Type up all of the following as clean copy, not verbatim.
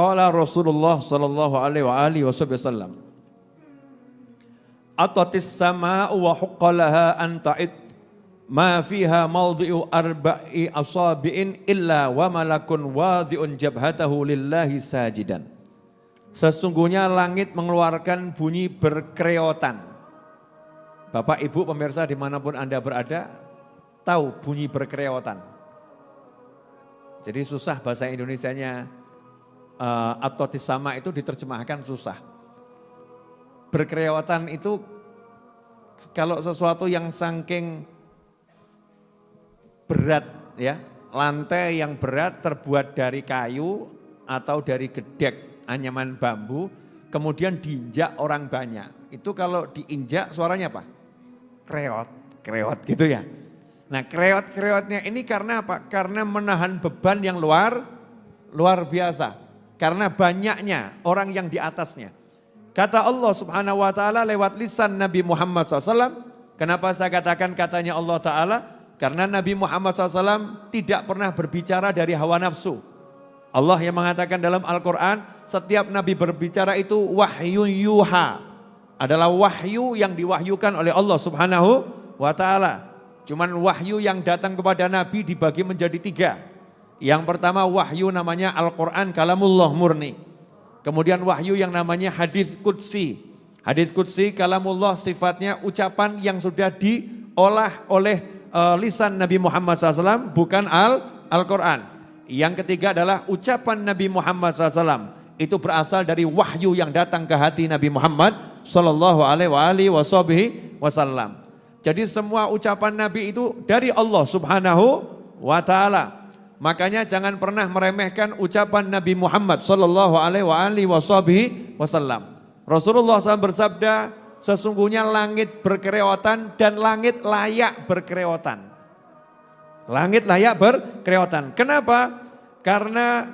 Qala Rasulullah sallallahu alaihi wasallam, atatis sama'u wa huqqalaha an ta'id ma fiha mawdi'u arba'i asabi'in illa wa malakun wadhi'un jabhatahu lillahi sajidan. Sesungguhnya langit mengeluarkan bunyi berkreotan. Bapak Ibu pemirsa dimanapun Anda berada, tahu bunyi berkreotan. Jadi susah bahasa Indonesianya, atatis sama itu diterjemahkan susah. Berkreotan itu kalau sesuatu yang saking berat ya, lantai yang berat terbuat dari kayu atau dari gedek anyaman bambu, kemudian diinjak orang banyak. Itu kalau diinjak suaranya apa? Kreot gitu ya. Nah kreotnya ini karena apa? Karena menahan beban yang luar biasa. Karena banyaknya orang yang di atasnya. Kata Allah Subhanahu wa ta'ala lewat lisan Nabi Muhammad SAW. Kenapa saya katakan katanya Allah Ta'ala? Karena Nabi Muhammad SAW tidak pernah berbicara dari hawa nafsu. Allah yang mengatakan dalam Al-Quran, setiap Nabi berbicara itu wahyu yuha. Adalah wahyu yang diwahyukan oleh Allah Subhanahu wa ta'ala. Cuman wahyu yang datang kepada Nabi dibagi menjadi 3. Yang pertama wahyu namanya Al-Quran kalamullah murni. Kemudian wahyu yang namanya hadits qudsi. Hadits qudsi kalamullah sifatnya ucapan yang sudah diolah oleh lisan Nabi Muhammad SAW, bukan Al-Quran. Yang ketiga adalah ucapan Nabi Muhammad SAW. Itu berasal dari wahyu yang datang ke hati Nabi Muhammad sallallahu alaihi wasallam. Jadi semua ucapan Nabi itu dari Allah Subhanahu wa ta'ala. Makanya jangan pernah meremehkan ucapan Nabi Muhammad sallallahu alaihi wasallam. Rasulullah SAW bersabda, sesungguhnya langit berkreotan dan langit layak berkreotan. Langit layak berkreotan. Kenapa? Karena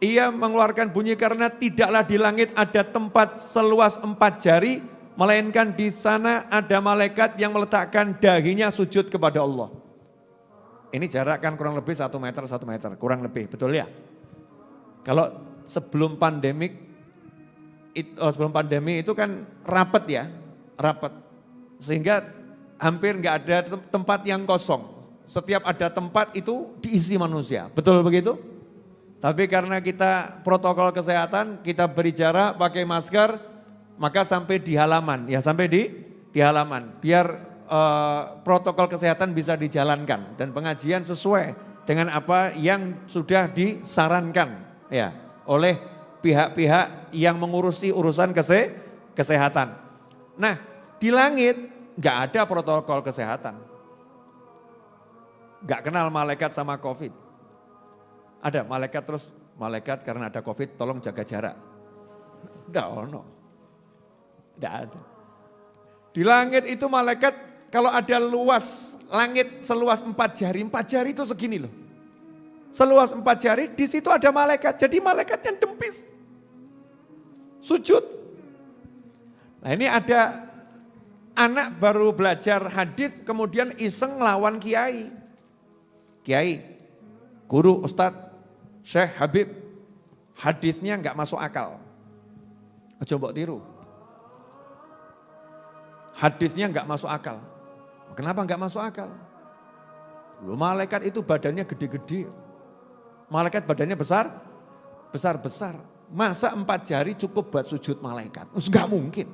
ia mengeluarkan bunyi karena tidaklah di langit ada tempat seluas 4 jari, melainkan di sana ada malaikat yang meletakkan dahinya sujud kepada Allah. Ini jarak kan kurang lebih 1 meter, kurang lebih, betul ya? Kalau sebelum pandemi itu kan rapat ya, rapat. Sehingga hampir nggak ada tempat yang kosong. Setiap ada tempat itu diisi manusia, betul begitu? Tapi karena kita protokol kesehatan, kita beri jarak, pakai masker, maka sampai di halaman, ya sampai di halaman. Biar protokol kesehatan bisa dijalankan dan pengajian sesuai dengan apa yang sudah disarankan ya oleh pihak-pihak yang mengurusi urusan kesehatan. Nah di langit nggak ada protokol kesehatan. Gak kenal malaikat sama COVID. Ada malaikat karena ada COVID tolong jaga jarak. Tidak ada. Di langit itu malaikat kalau ada luas langit seluas 4 jari itu segini loh. Seluas 4 jari di situ ada malaikat. Jadi malaikat yang dempis. Sujud. Nah ini ada anak baru belajar hadis kemudian iseng lawan kiai. Kiai, guru, ustadz, syekh, habib, hadisnya enggak masuk akal. Coba tiru. Hadisnya enggak masuk akal. Kenapa enggak masuk akal? Loh, malaikat itu badannya gede-gede. Malaikat badannya besar-besar. Masa 4 jari cukup buat sujud malaikat? Enggak mungkin.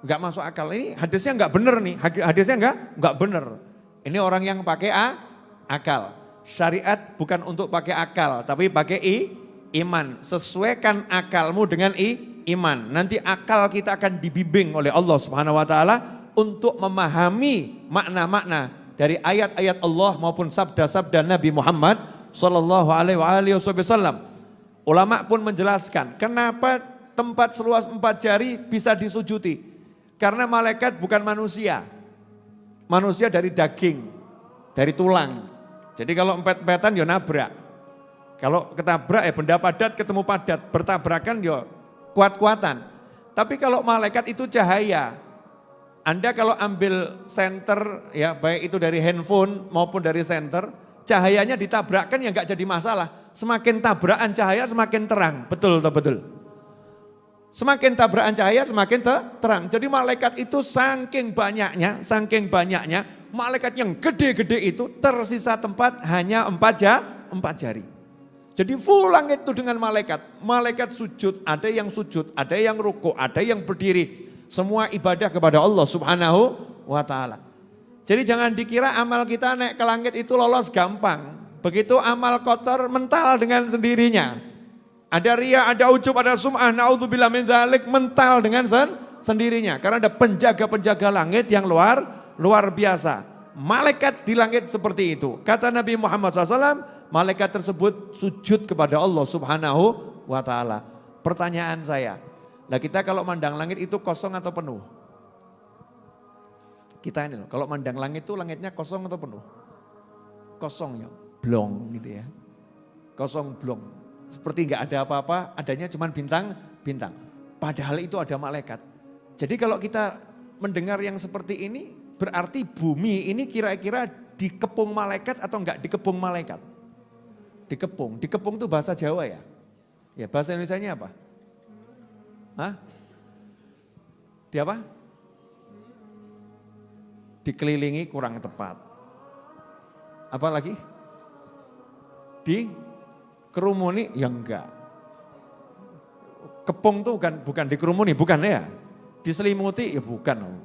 Enggak masuk akal. Ini hadisnya enggak benar nih. Hadisnya enggak benar. Ini orang yang pakai akal. Syariat bukan untuk pakai akal, tapi pakai iman. Sesuaikan akalmu dengan iman. Nanti akal kita akan dibimbing oleh Allah Subhanahu wa taala untuk memahami makna-makna dari ayat-ayat Allah maupun sabda-sabda Nabi Muhammad sallallahu alaihi wasallam. Ulama pun menjelaskan kenapa tempat seluas 4 jari bisa disujuti. Karena malaikat bukan manusia. Manusia dari daging, dari tulang. Jadi kalau empet-empetan ya nabrak. Kalau ketabrak ya benda padat ketemu padat, bertabrakan ya kuat-kuatan. Tapi kalau malaikat itu cahaya. Anda kalau ambil senter ya baik itu dari handphone maupun dari senter, cahayanya ditabrakkan ya enggak jadi masalah. Semakin tabrakan cahaya semakin terang. Betul atau betul? Semakin tabrakan cahaya semakin terang. Jadi malaikat itu saking banyaknya, malaikat yang gede-gede itu tersisa tempat hanya 4 jari. Jadi full langit itu dengan malaikat. Malaikat sujud, ada yang sujud, ada yang rukuk, ada yang berdiri. Semua ibadah kepada Allah Subhanahu wa ta'ala. Jadi jangan dikira amal kita naik ke langit itu lolos gampang. Begitu amal kotor mental dengan sendirinya. Ada ria, ada ujub, ada sum'ah, na'udzubillah min dzalik, mental dengan sendirinya. Karena ada penjaga-penjaga langit yang luar biasa. Malaikat di langit seperti itu. Kata Nabi Muhammad SAW, malaikat tersebut sujud kepada Allah Subhanahu wa ta'ala. Pertanyaan saya, lah kita kalau mandang langit itu kosong atau penuh? Kita ini loh, kalau mandang langit itu langitnya kosong atau penuh? Kosong ya, blong gitu ya. Kosong blong. Seperti nggak ada apa-apa, adanya cuma bintang-bintang. Padahal itu ada malaikat. Jadi kalau kita mendengar yang seperti ini, berarti bumi ini kira-kira dikepung malaikat atau enggak dikepung malaikat? Dikepung itu bahasa Jawa ya? Ya bahasa Indonesianya apa? Hah? Di apa? Dikelilingi kurang tepat. Apa lagi? Dikerumuni? Ya enggak. Kepung itu bukan dikerumuni, bukan ya? Diselimuti? Ya bukan.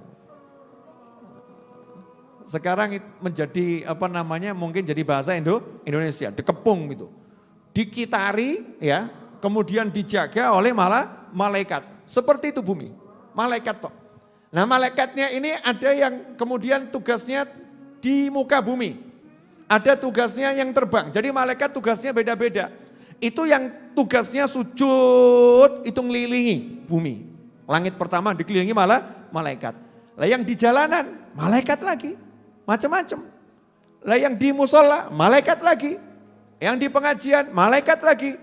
Sekarang menjadi mungkin jadi bahasa Indonesia, dikepung itu. Dikitari ya, kemudian dijaga oleh malaikat. Seperti itu bumi, malaikat toh. Nah malaikatnya ini ada yang kemudian tugasnya di muka bumi. Ada tugasnya yang terbang, jadi malaikat tugasnya beda-beda. Itu yang tugasnya sujud, itu ngelilingi bumi. Langit pertama dikelilingi malaikat. Lah yang di jalanan, malaikat lagi. Macam-macam. Lah yang di musola, malaikat lagi. Yang di pengajian, malaikat lagi.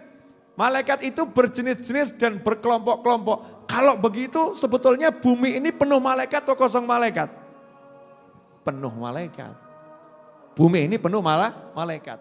Malaikat itu berjenis-jenis dan berkelompok-kelompok. Kalau begitu sebetulnya bumi ini penuh malaikat atau kosong malaikat? Penuh malaikat. Bumi ini penuh malaikat.